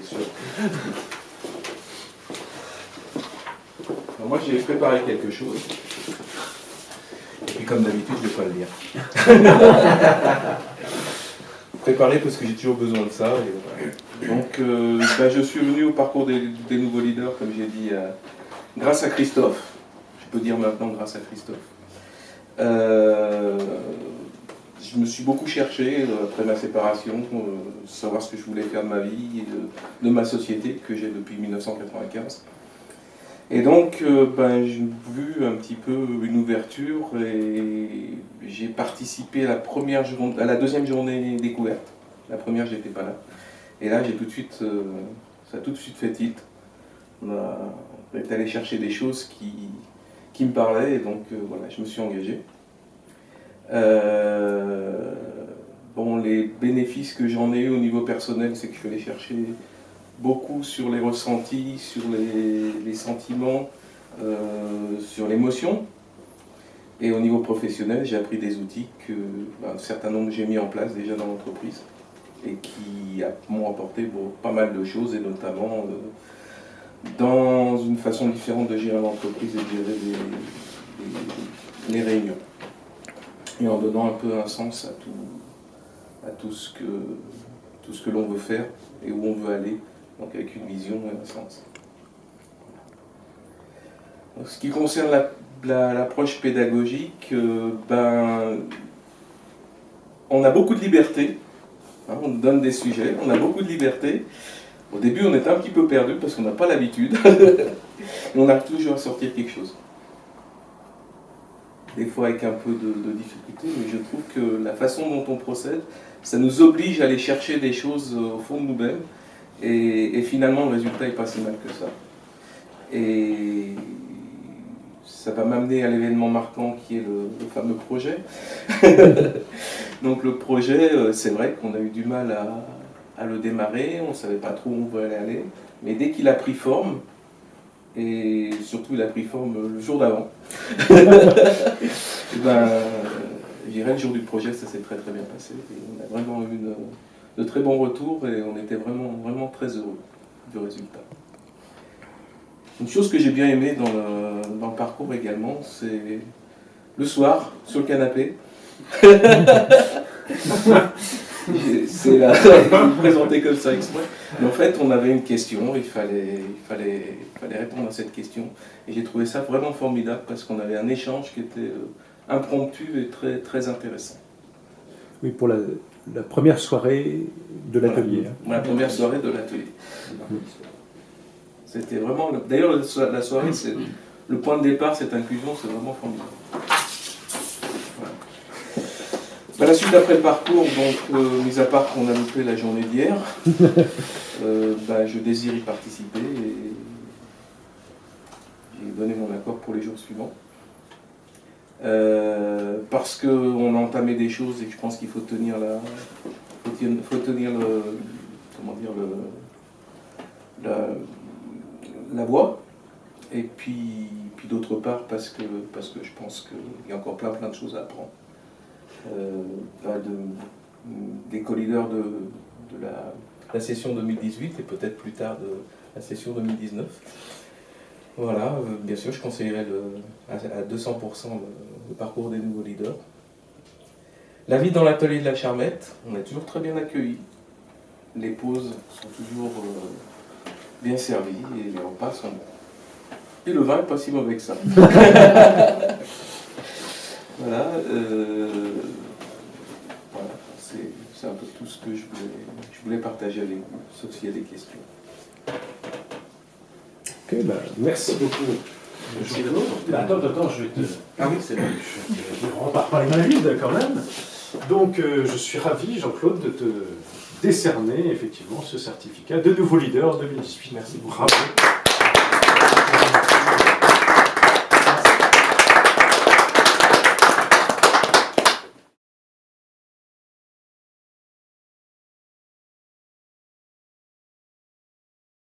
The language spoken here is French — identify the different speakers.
Speaker 1: c'est sûr. Alors moi, j'ai préparé quelque chose. Et puis, comme d'habitude, je ne vais pas le lire. Préparé parce que j'ai toujours besoin de ça. Et voilà. Donc, je suis venu au parcours des nouveaux leaders, comme j'ai dit, grâce à Christophe. Je peux dire maintenant grâce à Christophe. Je me suis beaucoup cherché après ma séparation, savoir ce que je voulais faire de ma vie et de ma société que j'ai depuis 1995. Et donc, j'ai vu un petit peu une ouverture et j'ai participé à la deuxième journée découverte. La première, j'étais pas là. Et là, ça a tout de suite fait tilt. On est allé chercher des choses qui me parlaient et donc voilà, je me suis engagé. Les bénéfices que j'en ai eu au niveau personnel, c'est que je suis allé chercher beaucoup sur les ressentis, sur les sentiments, sur l'émotion. Et au niveau professionnel, j'ai appris des outils un certain nombre j'ai mis en place déjà dans l'entreprise et qui m'ont apporté pas mal de choses, et notamment dans une façon différente de gérer l'entreprise et de gérer les réunions. Et en donnant un peu un sens à tout ce que l'on veut faire et où on veut aller, donc avec une vision et un sens. Donc, ce qui concerne l'approche pédagogique, on a beaucoup de liberté, hein, on nous donne des sujets, on a beaucoup de liberté. Au début, on est un petit peu perdu parce qu'on n'a pas l'habitude, mais on arrive toujours à sortir quelque chose. Des fois avec un peu de difficulté, mais je trouve que la façon dont on procède, ça nous oblige à aller chercher des choses au fond de nous-mêmes, et finalement le résultat n'est pas si mal que ça. Et ça va m'amener à l'événement marquant qui est le fameux projet. Donc le projet, c'est vrai qu'on a eu du mal à le démarrer, on ne savait pas trop où on voulait aller, mais dès qu'il a pris forme, et surtout il a pris forme le jour d'avant, je dirais le jour du projet, ça s'est très très bien passé. Et on a vraiment eu de très bons retours et on était vraiment, vraiment très heureux du résultat. Une chose que j'ai bien aimée dans le parcours également, c'est le soir, sur le canapé. C'est là, présenté comme ça exprès. Mais en fait, on avait une question, il fallait répondre à cette question. Et j'ai trouvé ça vraiment formidable parce qu'on avait un échange qui était impromptu et très, très intéressant.
Speaker 2: Oui, pour la première soirée de l'atelier.
Speaker 1: Voilà, la première soirée de l'atelier. C'était vraiment... D'ailleurs, la soirée, le point de départ, cette inclusion, c'est vraiment formidable. La suite après le parcours, donc, mis à part qu'on a loupé la journée d'hier, je désire y participer et j'ai donné mon accord pour les jours suivants. Parce qu'on a entamé des choses et que je pense qu'il faut tenir la voie. Et puis d'autre part parce que je pense qu'il y a encore plein de choses à apprendre. Des co-leaders de la session 2018 et peut-être plus tard de la session 2019. Voilà, bien sûr, je conseillerais à 200% le parcours des nouveaux leaders. La vie dans l'atelier de la Charmette, on est toujours très bien accueillis. Les pauses sont toujours bien servies et les repas sont bons. Et le vin n'est pas si mauvais que ça. Voilà, c'est un peu tout ce que je voulais partager avec vous, sauf s'il y a des questions.
Speaker 2: Ok, merci beaucoup.
Speaker 1: Merci.
Speaker 2: Attends, je vais te...
Speaker 1: Ah oui, c'est vrai.
Speaker 2: On repart pas les mains vides quand même. Donc je suis ravi, Jean-Claude, de te décerner effectivement ce certificat de nouveau leader 2018.
Speaker 1: Merci beaucoup.
Speaker 2: Bravo.